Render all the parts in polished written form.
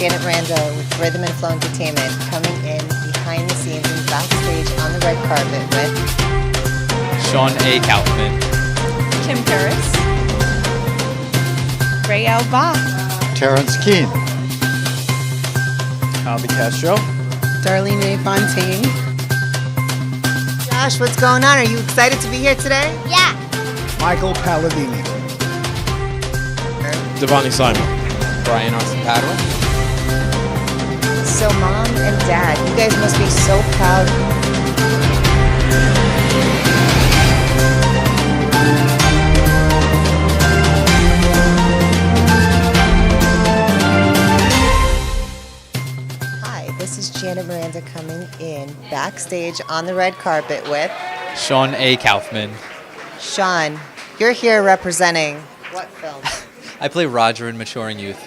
Janet Miranda with Rhythm and Flow Entertainment, coming in behind the scenes and backstage on the red carpet with Sean A. Kaufman, Kim Paris, Rae'l Ba, Terrence Keene, Albee Castro, Darleen Rae Fontaine. Josh. What's going on? Are you excited to be here today? Yeah. Michael Paladine, Divoni Simon, Brian Austin Padua. So Mom and Dad, you guys must be so proud. Hi, this is Janet Miranda coming in backstage on the red carpet with Sean A. Kaufman. Sean. You're here representing what film? I play Roger in Maturing Youth.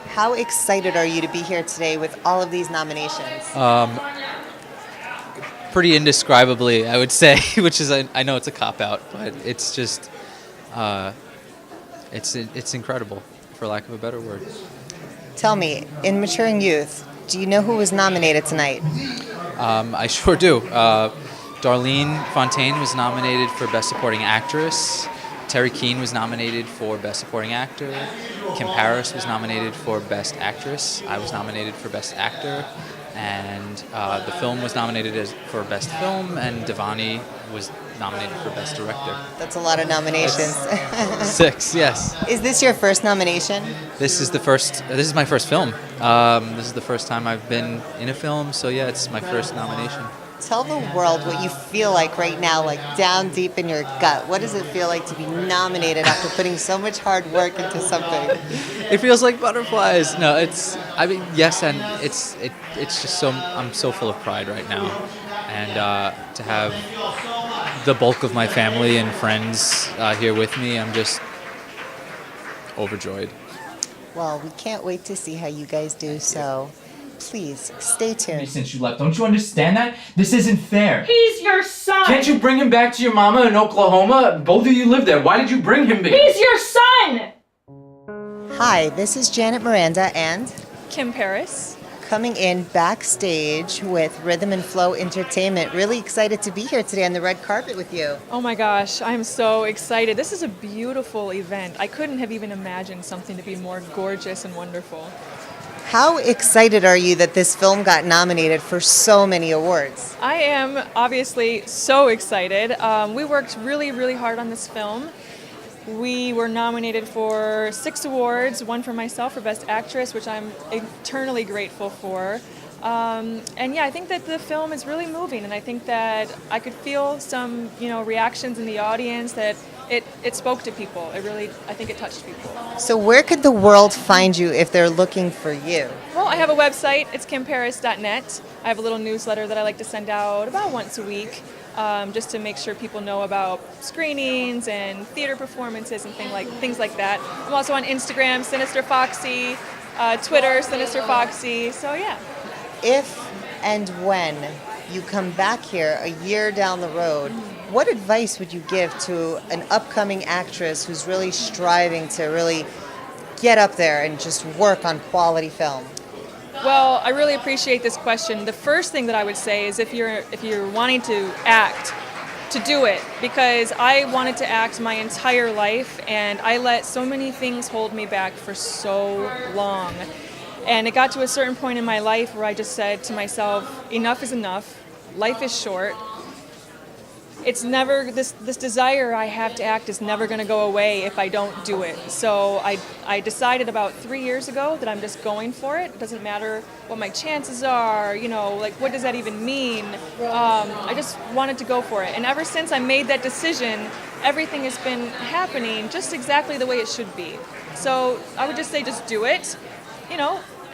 How excited are you to be here today with all of these nominations? Pretty indescribably, I would say, which is, I know it's a cop-out, but it's just, it's incredible, for lack of a better word. Tell me, in Maturing Youth, do you know who was nominated tonight? I sure do. Darleen Fontaine was nominated for Best Supporting Actress. Terrence Keene was nominated for Best Supporting Actor. Kim Paris was nominated for Best Actress. I was nominated for Best Actor. And the film was nominated for Best Film, and Divoni was nominated for Best Director. That's a lot of nominations. 6, yes. Is this your first nomination? This is my first film. This is the first time I've been in a film, so yeah, it's my first nomination. Tell the world what you feel like right now, like down deep in your gut. What does it feel like to be nominated after putting so much hard work into something? It feels like butterflies. No, yes, and it's just so, I'm so full of pride right now. And to have the bulk of my family and friends here with me, I'm just overjoyed. Well, we can't wait to see how you guys do, so please stay tuned. Since you left, don't you understand that? This isn't fair. He's your son! Can't you bring him back to your mama in Oklahoma? Both of you live there. Why did you bring him back? He's your son! Hi, this is Janet Miranda and Kim Paris. coming in backstage with Rhythm and Flow Entertainment. Really excited to be here today on the red carpet with you. Oh my gosh, I'm so excited. This is a beautiful event. I couldn't have even imagined something to be more gorgeous and wonderful. How excited are you that this film got nominated for so many awards? I am obviously so excited. We worked really, really hard on this film. We were nominated for 6 awards, one for myself for Best Actress, which I'm eternally grateful for. And yeah, I think that the film is really moving, and I think that I could feel some, reactions in the audience that it spoke to people. I think it touched people. So where could the world find you if they're looking for you? Well, I have a website. It's kimparis.net. I have a little newsletter that I like to send out about once a week, just to make sure people know about screenings and theater performances and things like that. I'm also on Instagram, Sinister Foxy, Twitter, Sinister Foxy. So yeah. If and when you come back here a year down the road, what advice would you give to an upcoming actress who's really striving to really get up there and just work on quality film? Well, I really appreciate this question. The first thing that I would say is if you're wanting to act, to do it, because I wanted to act my entire life and I let so many things hold me back for so long. And it got to a certain point in my life where I just said to myself, enough is enough. Life is short. It's never, this desire I have to act is never going to go away if I don't do it. So I decided about 3 years ago that I'm just going for it. It doesn't matter what my chances are, what does that even mean? I just wanted to go for it. And ever since I made that decision, everything has been happening just exactly the way it should be. So I would just say just do it,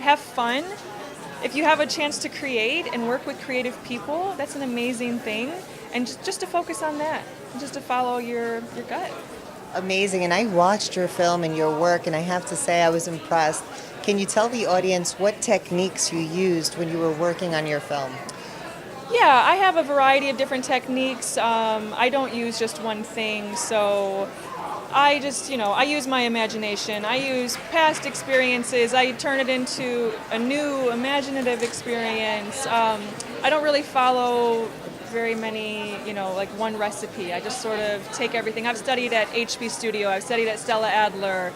have fun. If you have a chance to create and work with creative people, that's an amazing thing. And just to focus on that, just to follow your gut. Amazing, and I watched your film and your work, and I have to say I was impressed. Can you tell the audience what techniques you used when you were working on your film? Yeah, I have a variety of different techniques. I don't use just one thing, so I just, I use my imagination. I use past experiences. I turn it into a new imaginative experience. I don't really follow very many, like one recipe. I just sort of take everything. I've studied at HB Studio. I've studied at Stella Adler.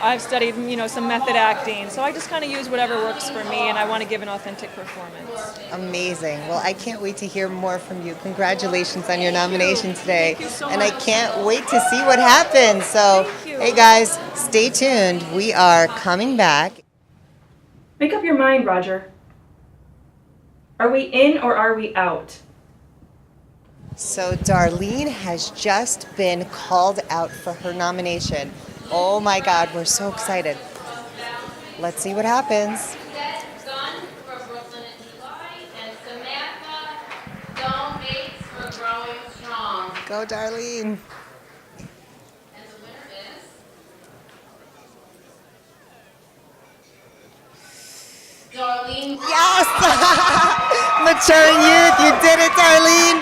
I've studied, some method acting. So I just kind of use whatever works for me, and I want to give an authentic performance. Amazing. Well, I can't wait to hear more from you. Congratulations on your nomination today. Thank you so and much. I can't wait to see what happens. So, Thank you. hey guys, stay tuned. We are coming back. Make up your mind, Roger. Are we in or are we out? So Darleen has just been called out for her nomination. Oh my God, we're so excited. Let's see what happens. Son for Brooklyn and Eli, and Samantha donates for growing strong. Go Darleen. And the winner is Darleen. Yes! Maturing youth, you did it, Darleen.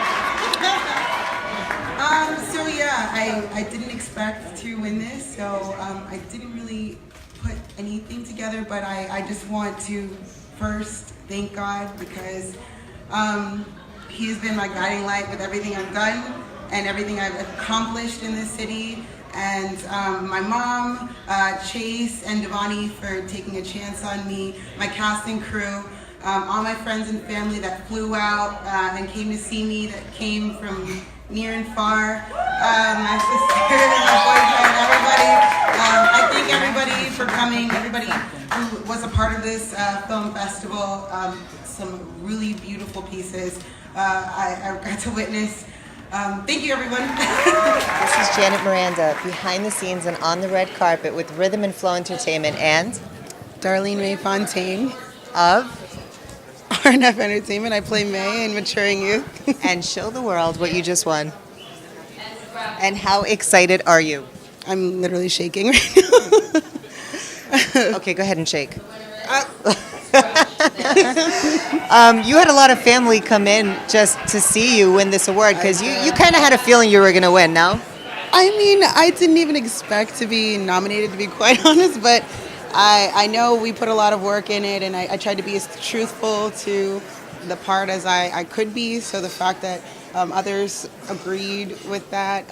So yeah, I didn't expect to win this, so I didn't really put anything together, but I just want to first thank God because He has been my guiding light with everything I've done and everything I've accomplished in this city. And my mom, Chase, and Divoni for taking a chance on me, my cast and crew, all my friends and family that flew out and came to see me, that came from near and far, my sister, my boyfriend, everybody. I thank everybody for coming, everybody who was a part of this film festival. Some really beautiful pieces I got to witness. Thank you, everyone. This is Janet Miranda, behind the scenes and on the red carpet with Rhythm and Flow Entertainment and Darleen Rae Fontaine of RNF Entertainment. I play May in Maturing Youth. and show the world what you just won. And how excited are you? I'm literally shaking right now. Okay, go ahead and shake. You had a lot of family come in just to see you win this award because you kind of had a feeling you were going to win, no? I mean, I didn't even expect to be nominated, to be quite honest, but I know we put a lot of work in it, and I tried to be as truthful to the part as I could be, so the fact that others agreed with that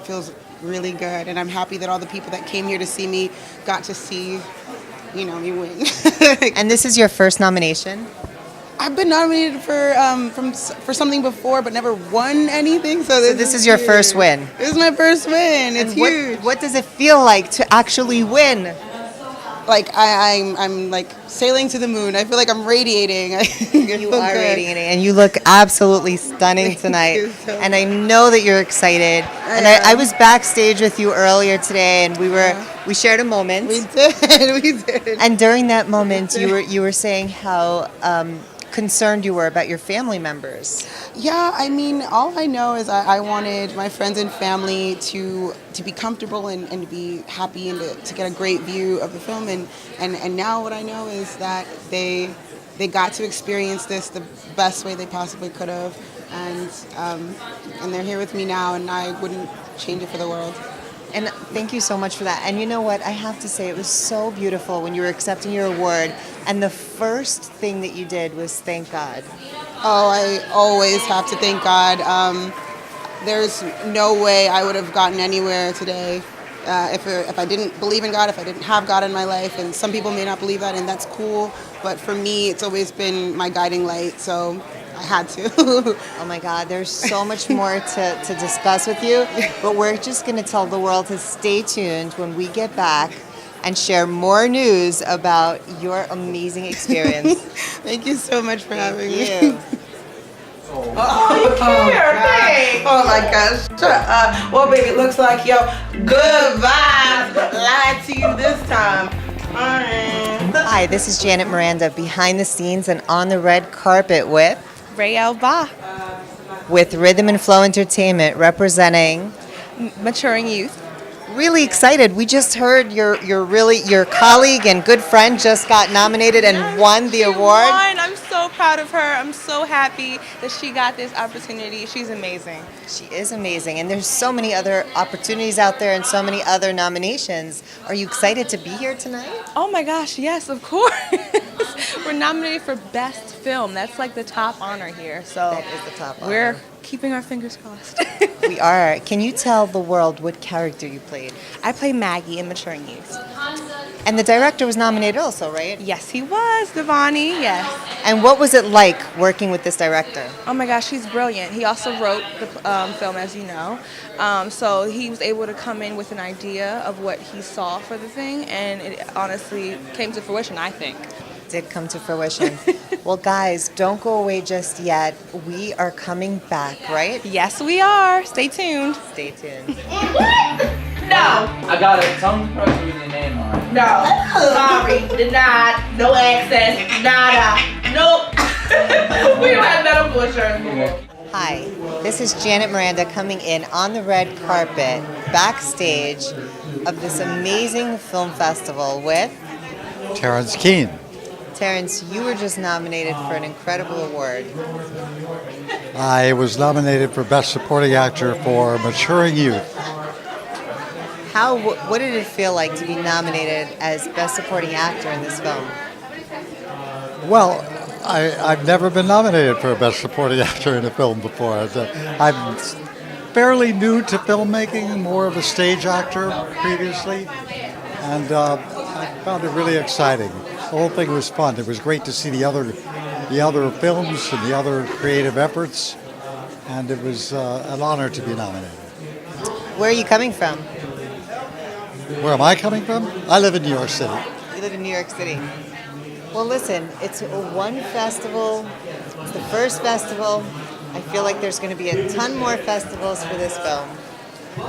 feels really good, and I'm happy that all the people that came here to see me got to see, me win. And this is your first nomination? I've been nominated for something before, but never won anything. So this is your first win. This is my first win. It's And huge. what does it feel like to actually win? Like I'm like sailing to the moon. I feel like I'm radiating. You are radiating, and you look absolutely stunning tonight. you so And I know that you're excited. And I was backstage with you earlier today, and we shared a moment. We did. And during that moment, you were saying how concerned you were about your family members. Yeah, I mean, all I know is I wanted my friends and family to be comfortable and to be happy and to get a great view of the film. And now what I know is that they got to experience this the best way they possibly could have. And they're here with me now, and I wouldn't change it for the world. And thank you so much for that. And you know what? I have to say, it was so beautiful when you were accepting your award. And the first thing that you did was thank God. Oh, I always have to thank God. There's no way I would have gotten anywhere today if I didn't believe in God, if I didn't have God in my life. And some people may not believe that, and that's cool. But for me, it's always been my guiding light. So I had to. Oh my God, there's so much more to discuss with you, but we're just going to tell the world to stay tuned when we get back and share more news about your amazing experience. Thank you so much for having me. Thank you. Oh my gosh. Shut up. Well, baby, it looks like yo good vibes lied to you this time. Hi, this is Janet Miranda, behind the scenes and on the red carpet with Rae'l Ba, with Rhythm and Flow Entertainment, representing Maturing Youth. Really excited. We just heard your colleague and good friend just got nominated and won the award. I'm so proud of her. I'm so happy that she got this opportunity. She's amazing. She is amazing, and there's so many other opportunities out there and so many other nominations. Are you excited to be here tonight? Oh my gosh, yes, of course. We're nominated for Best Film. That's like the top honor here. So That is the top honor. we're keeping our fingers crossed. We are. Can you tell the world what character you played? I play Maggie in Maturing Youth. And the director was nominated also, right? Yes, he was, Divoni, yes. And what was it like working with this director? Oh my gosh, he's brilliant. He also wrote the film, as you know. So he was able to come in with an idea of what he saw for the thing, and it honestly came to fruition, I think. Did come to fruition. Well, guys, don't go away just yet. We are coming back, right? Yes, we are. Stay tuned. Stay tuned. No, I got it. Tell them the person with your name on it. no. Sorry, denied. No access. Nada. Nope. We don't have medical insurance. Hi, this is Janet Miranda coming in on the red carpet backstage of this amazing film festival with Terrence Keene. Terrence. You were just nominated for an incredible award. I was nominated for Best Supporting Actor for Maturing Youth. What did it feel like to be nominated as Best Supporting Actor in this film? Well, I've never been nominated for a Best Supporting Actor in a film before. I'm fairly new to filmmaking, more of a stage actor previously, and I found it really exciting. The whole thing was fun. It was great to see the other films and the other creative efforts, and it was an honor to be nominated. Where are you coming from? Where am I coming from? I live in New York City. You live in New York City. Well, listen, it's one festival. It's the first festival. I feel like there's going to be a ton more festivals for this film.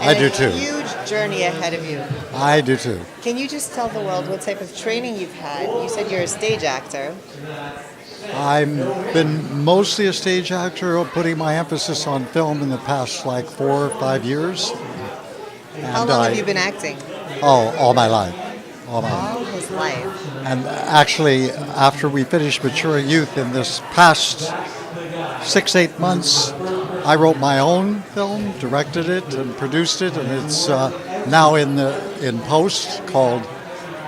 I do too. A huge journey ahead of you. I do too. Can you just tell the world what type of training you've had? You said you're a stage actor. I've been mostly a stage actor, putting my emphasis on film in the past 4 or 5 years. How long have you been acting? Oh, all my life. All my life. All his life. And actually, after we finished Maturing Youth in this past 6-8 months, I wrote my own film, directed it, and produced it, and it's now in post called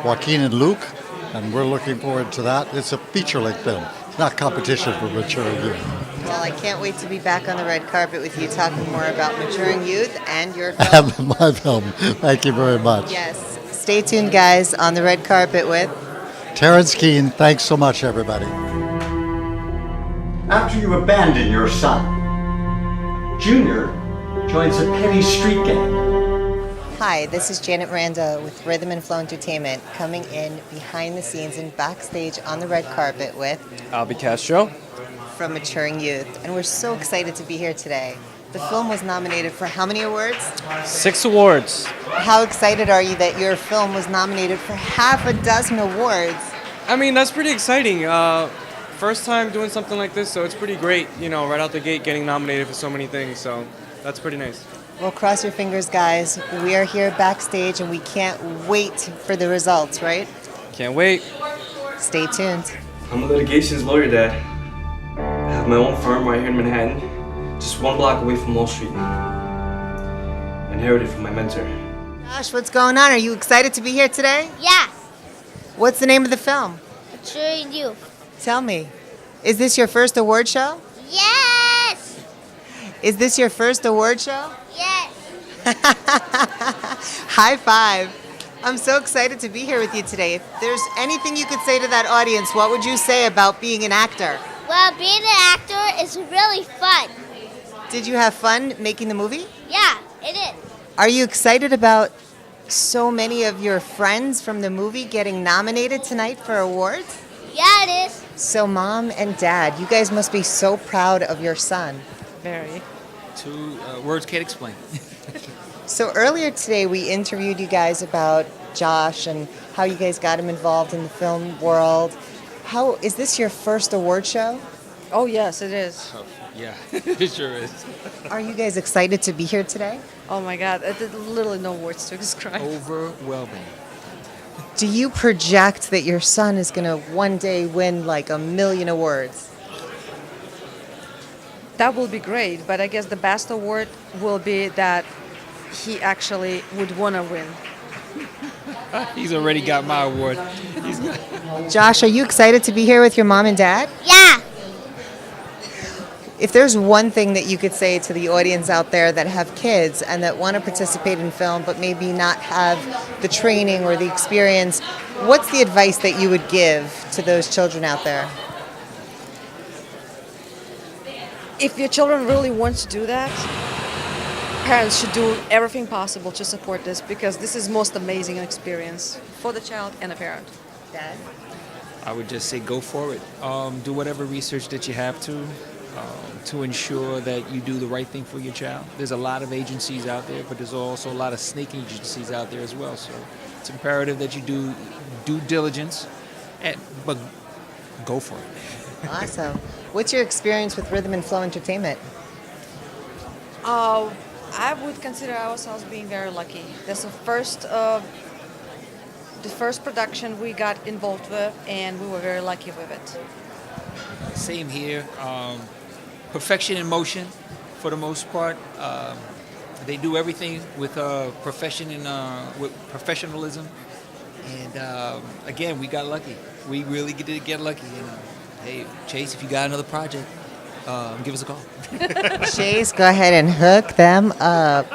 Joaquin and Luke, and we're looking forward to that. It's a feature-length film. It's not competition for Maturing Youth. Well, I can't wait to be back on the red carpet with you talking more about Maturing Youth and your film. And my film. Thank you very much. Yes. Stay tuned, guys, on the red carpet with Terrence Keene. Thanks so much, everybody. After you abandon your son, Junior joins a petty street gang. Hi, this is Janet Miranda with Rhythm and Flow Entertainment coming in behind the scenes and backstage on the red carpet with Albee Castro from Maturing Youth. And we're so excited to be here today. The film was nominated for how many awards? 6 awards. How excited are you that your film was nominated for half a dozen awards? I mean, that's pretty exciting. First time doing something like this, so it's pretty great, right out the gate getting nominated for so many things, so that's pretty nice. Well, cross your fingers, guys. We are here backstage and we can't wait for the results, right? Can't wait. Stay tuned. I'm a litigations lawyer, Dad. I have my own firm right here in Manhattan, just 1 block away from Wall Street. Inherited from my mentor. Josh, what's going on? Are you excited to be here today? Yes. What's the name of the film? Maturing Youth. Tell me. Is this your first award show? Yes. Is this your first award show? Yes. High five. I'm so excited to be here with you today. If there's anything you could say to that audience, what would you say about being an actor? Well, being an actor is really fun. Did you have fun making the movie? Yeah, it is. Are you excited about so many of your friends from the movie getting nominated tonight for awards? Yeah, it is. So Mom and Dad, you guys must be so proud of your son. Very. Words can't explain. So earlier today we interviewed you guys about Josh and how you guys got him involved in the film world. How is this your first award show? Oh, yes, it is. Oh, yeah, it sure is. Are you guys excited to be here today? Oh my God, there's literally no words to describe. Overwhelming. Do you project that your son is going to one day win like 1 million awards? that will be great. But I guess the best award will be that he actually would want to win. He's already got my award. Josh, are you excited to be here with your mom and dad? Yeah. If there's one thing that you could say to the audience out there that have kids and that want to participate in film but maybe not have the training or the experience, what's the advice that you would give to those children out there? If your children really want to do that, parents should do everything possible to support this, because this is most amazing experience for the child and the parent. Dad? I would just say go for it. Do whatever research that you have to ensure that you do the right thing for your child. There's a lot of agencies out there, but there's also a lot of snake agencies out there as well. So it's imperative that you do due diligence, but go for it. Awesome. What's your experience with Rhythm and Flow Entertainment? I would consider ourselves being very lucky. That's the first production we got involved with, and we were very lucky with it. Same here. Perfection in motion, for the most part. They do everything with profession and with professionalism. And again, we got lucky. We really did get lucky. Hey, Chase, if you got another project, give us a call. Chase, go ahead and hook them up.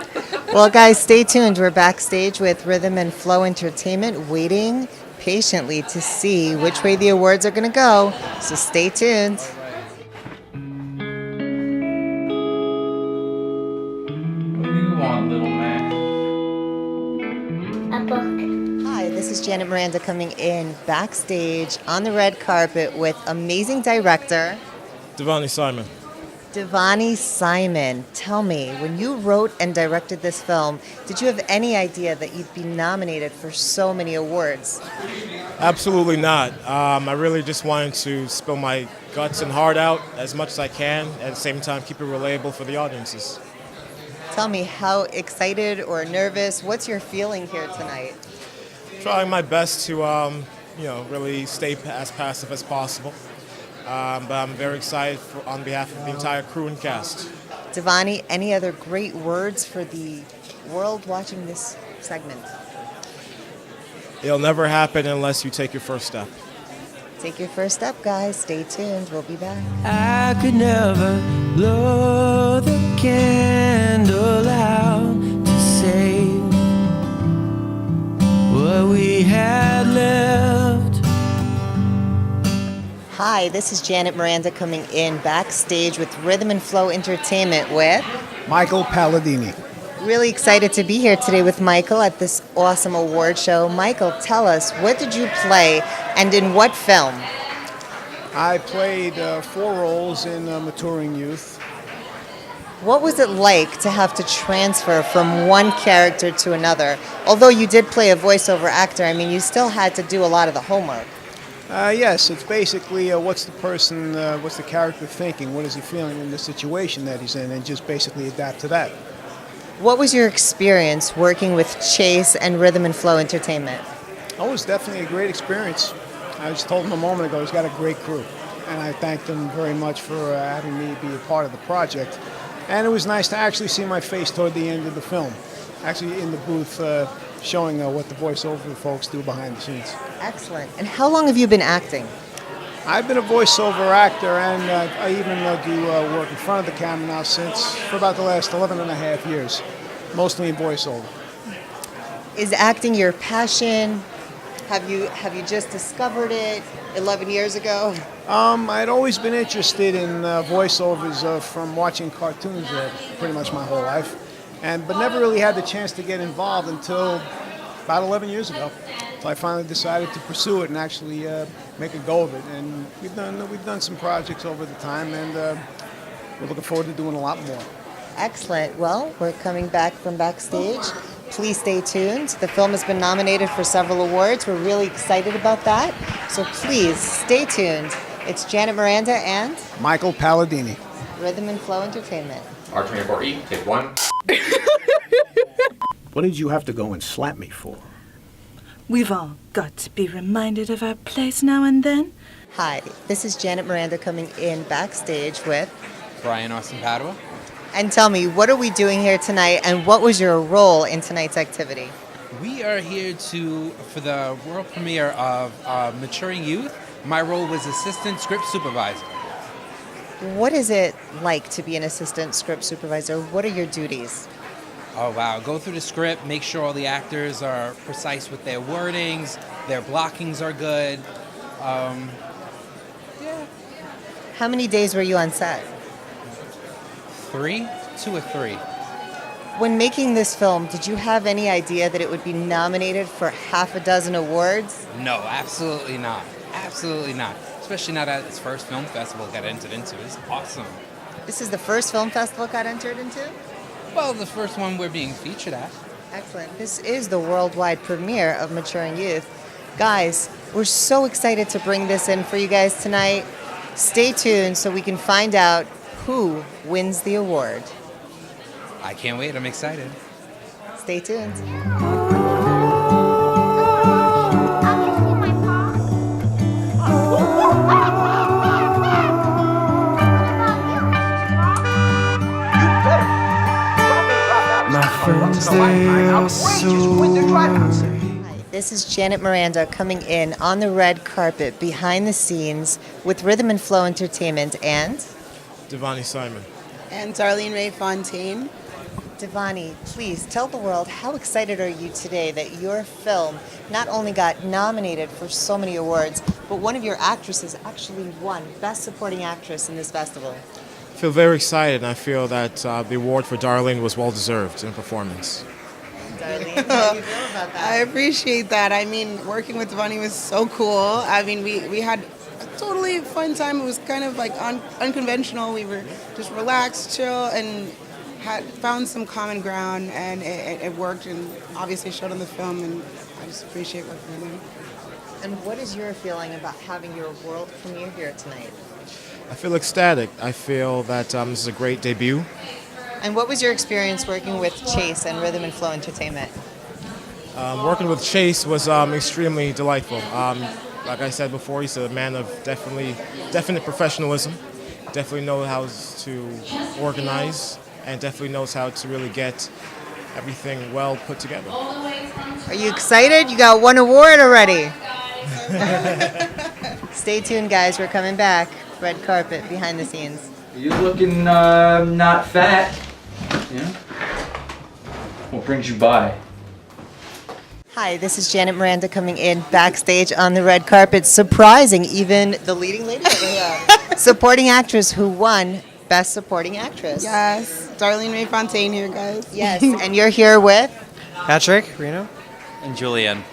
Well, guys, stay tuned. We're backstage with Rhythm and Flow Entertainment, waiting patiently to see which way the awards are going to go. So stay tuned. What do you want, little man? A book. Hi, this is Janet Miranda coming in backstage on the red carpet with amazing director Divoni Simon. Divoni Simon. Tell me, when you wrote and directed this film, did you have any idea that you'd be nominated for so many awards? Absolutely not. I really just wanted to spill my guts and heart out as much as I can, at the same time keep it relatable for the audiences. Tell me, how excited or nervous, what's your feeling here tonight? Trying my best to, really stay as passive as possible. But I'm very excited on behalf of the entire crew and cast. Divoni, any other great words for the world watching this segment? It'll never happen unless you take your first step. Take your first step, guys. Stay tuned. We'll be back. I could never blow the candle out to save what we had left. Hi, this is Janet Miranda coming in backstage with Rhythm and Flow Entertainment with Michael Paladine. Really excited to be here today with Michael at this awesome award show. Michael, tell us, what did you play and in what film? I played 4 roles in Maturing Youth. What was it like to have to transfer from one character to another? Although you did play a voiceover actor, I mean, you still had to do a lot of the homework. Yes, it's basically what's the character thinking, what is he feeling in the situation that he's in, and just basically adapt to that. What was your experience working with Chase and Rhythm and Flow Entertainment? Oh, it was definitely a great experience. I just told him a moment ago, he's got a great crew, and I thanked him very much for having me be a part of the project. And it was nice to actually see my face toward the end of the film, actually in the booth showing what the voiceover folks do behind the scenes. Excellent. And how long have you been acting? I've been a voiceover actor, and I even do work in front of the camera now for about the last 11 and a half years, mostly in voiceover. Is acting your passion? Have you just discovered it 11 years ago? I'd always been interested in voiceovers from watching cartoons pretty much my whole life, but never really had the chance to get involved until about 11 years ago. So I finally decided to pursue it and actually make a go of it. And we've done some projects over the time, and we're looking forward to doing a lot more. Excellent. Well, we're coming back from backstage. Please stay tuned. The film has been nominated for several awards. We're really excited about that. So please stay tuned. It's Janet Miranda and Michael Paladine. Rhythm and Flow Entertainment. R24E, take 1. What did you have to go and slap me for? We've all got to be reminded of our place now and then. Hi, this is Janet Miranda coming in backstage with Brian Austin Padua. And tell me, what are we doing here tonight, and what was your role in tonight's activity? We are here for the world premiere of Maturing Youth. My role was assistant script supervisor. What is it like to be an assistant script supervisor? What are your duties? Oh wow, go through the script, make sure all the actors are precise with their wordings, their blockings are good. How many days were you on set? 2 or 3. When making this film, did you have any idea that it would be nominated for half a dozen awards? No, absolutely not. Absolutely not. Especially not at its first film festival it got entered into. It's awesome. This is the first film festival it got entered into? Well, the first one we're being featured at. Excellent. This is the worldwide premiere of Maturing Youth. Guys, we're so excited to bring this in for you guys tonight. Stay tuned so we can find out who wins the award. I can't wait. I'm excited. Stay tuned. My friends, they are so This is Janet Miranda coming in on the red carpet behind the scenes with Rhythm and Flow Entertainment and Divoni Simon. And Darleen Rae Fontaine. Divoni, please tell the world, how excited are you today that your film not only got nominated for so many awards, but one of your actresses actually won Best Supporting Actress in this festival? I feel very excited, and I feel that the award for Darleen was well deserved in performance. Darleen, how do you feel about that? I appreciate that. I mean, working with Divoni was so cool. I mean, we had a totally fun time. It was kind of like unconventional. We were just relaxed, chill, and had found some common ground, and it worked, and obviously showed on the film, and I just appreciate working with him. And what is your feeling about having your world premiere here tonight? I feel ecstatic. I feel that this is a great debut. And what was your experience working with Chase and Rhythm and Flow Entertainment? Working with Chase was extremely delightful. Like I said before, he's a man of definite professionalism. Definitely knows how to organize, and definitely knows how to really get everything well put together. Are you excited? You got one award already. Stay tuned, guys. We're coming back. Red carpet behind the scenes. You're looking not fat. Yeah. What brings you by? Hi, this is Janet Miranda coming in backstage on the red carpet, surprising even the leading lady over here. Supporting actress who won Best Supporting Actress. Yes, Darleen Rae Fontaine here, guys. Yes, and you're here with? Patrick, Reno. And Julian.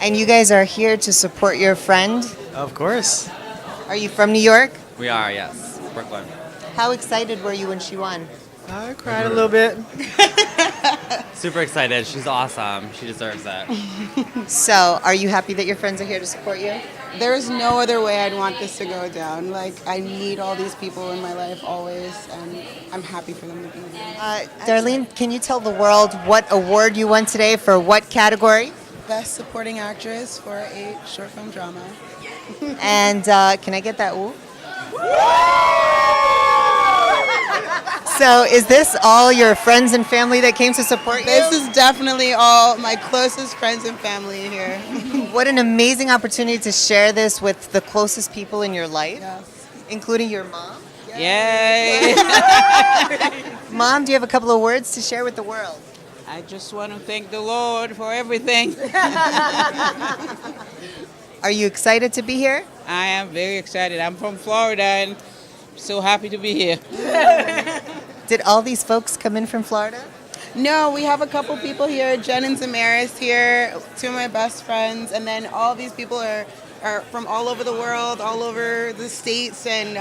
And you guys are here to support your friend? Of course. Are you from New York? We are, yes. Brooklyn. How excited were you when she won? I cried a little bit. Super excited. She's awesome. She deserves it. So, are you happy that your friends are here to support you? There's no other way I'd want this to go down. Like, I need all these people in my life always, and I'm happy for them to be here. Darleen, can you tell the world what award you won today for what category? Best Supporting Actress for a short film drama. And can I get that woo? So is this all your friends and family that came to support you? This is definitely all my closest friends and family here. What an amazing opportunity to share this with the closest people in your life, including your mom. Yay! Mom, do you have a couple of words to share with the world? I just want to thank the Lord for everything. Are you excited to be here? I am very excited. I'm from Florida and so happy to be here. Did all these folks come in from Florida? No, we have a couple people here. Jen and Zamaris here, two of my best friends, and then all these people are from all over the world, all over the states, and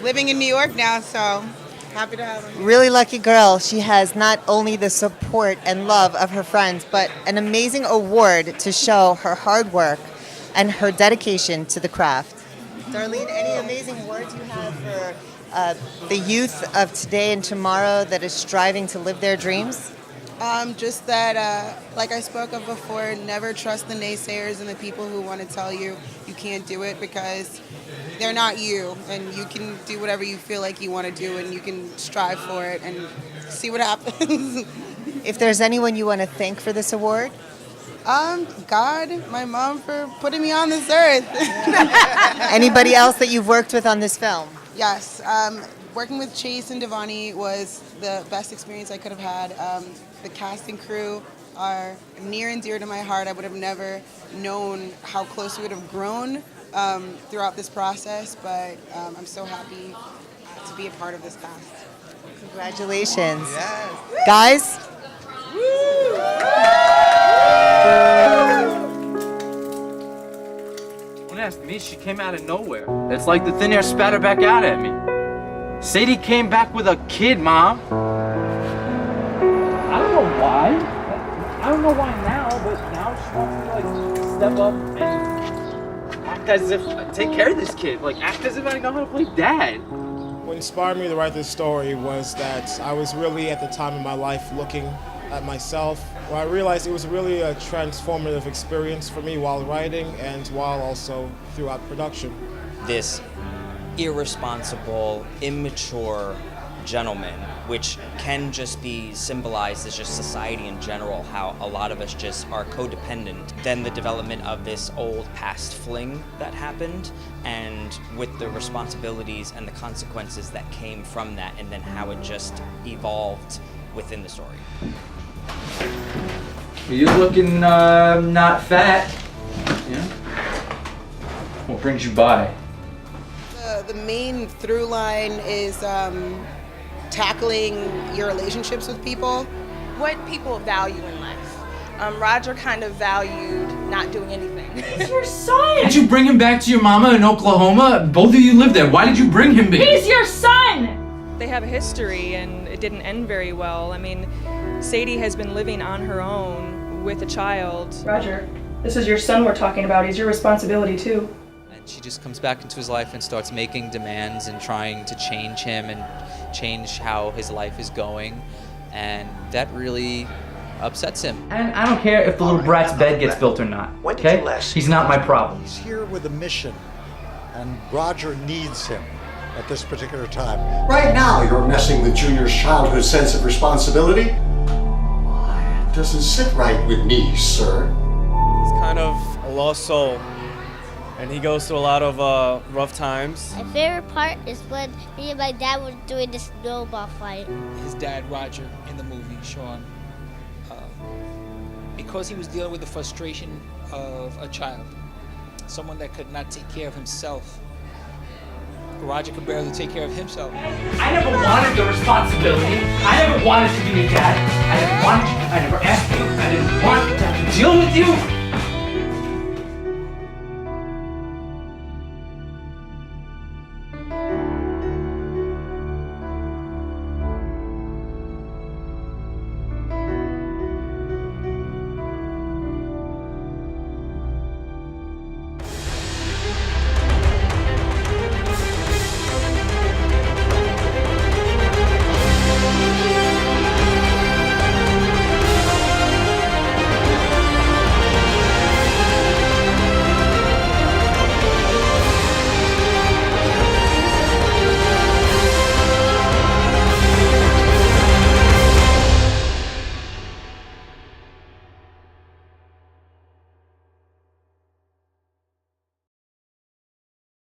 living in New York now, so happy to have them. Really lucky girl. She has not only the support and love of her friends, but an amazing award to show her hard work and her dedication to the craft. Darleen, any amazing words you have for the youth of today and tomorrow that is striving to live their dreams? Just that, like I spoke of before, never trust the naysayers and the people who want to tell you you can't do it, because they're not you, and you can do whatever you feel like you want to do, and you can strive for it and see what happens. If there's anyone you want to thank for this award? God, my mom for putting me on this earth. Anybody else that you've worked with on this film? Yes, working with Chase and Divoni was the best experience I could have had. The cast and crew are near and dear to my heart. I would have never known how close we would have grown throughout this process, but I'm so happy to be a part of this cast. Congratulations. Yes. Guys? Don't ask me, she came out of nowhere. It's like the thin air spat her back out at me. Sadie came back with a kid, Mom. I don't know why. I don't know why now, but now she wants to like step up and act as if, take care of this kid. Like act as if I know how to play dad. What inspired me to write this story was that I was really at the time in my life looking at myself, where I realized it was really a transformative experience for me while writing and while also throughout production. This irresponsible, immature gentleman, which can just be symbolized as just society in general, how a lot of us just are codependent. Then the development of this old past fling that happened, and with the responsibilities and the consequences that came from that, and then how it just evolved within the story. You're looking not fat. Yeah. What brings you by? The main through line is tackling your relationships with people. What people value in life. Roger kind of valued not doing anything. He's your son! Did you bring him back to your mama in Oklahoma? Both of you live there. Why did you bring him back? He's your son! They have a history and it didn't end very well. I mean, Sadie has been living on her own with a child. Roger, this is your son we're talking about. He's your responsibility too. And she just comes back into his life and starts making demands and trying to change him and change how his life is going. And that really upsets him. And I don't care if the little brat's bed gets built or not, okay? He's not my problem. He's here with a mission, and Roger needs him at this particular time. Right now, you're messing with Junior's childhood sense of responsibility. Why, it doesn't sit right with me, sir. He's kind of a lost soul, and he goes through a lot of rough times. My favorite part is when me and my dad were doing this snowball fight. His dad, Roger, in the movie, Sean, because he was dealing with the frustration of a child, someone that could not take care of himself. Roger could barely take care of himself. I never wanted the responsibility. I never wanted to be a dad. I never asked you. I didn't want to have to deal with you.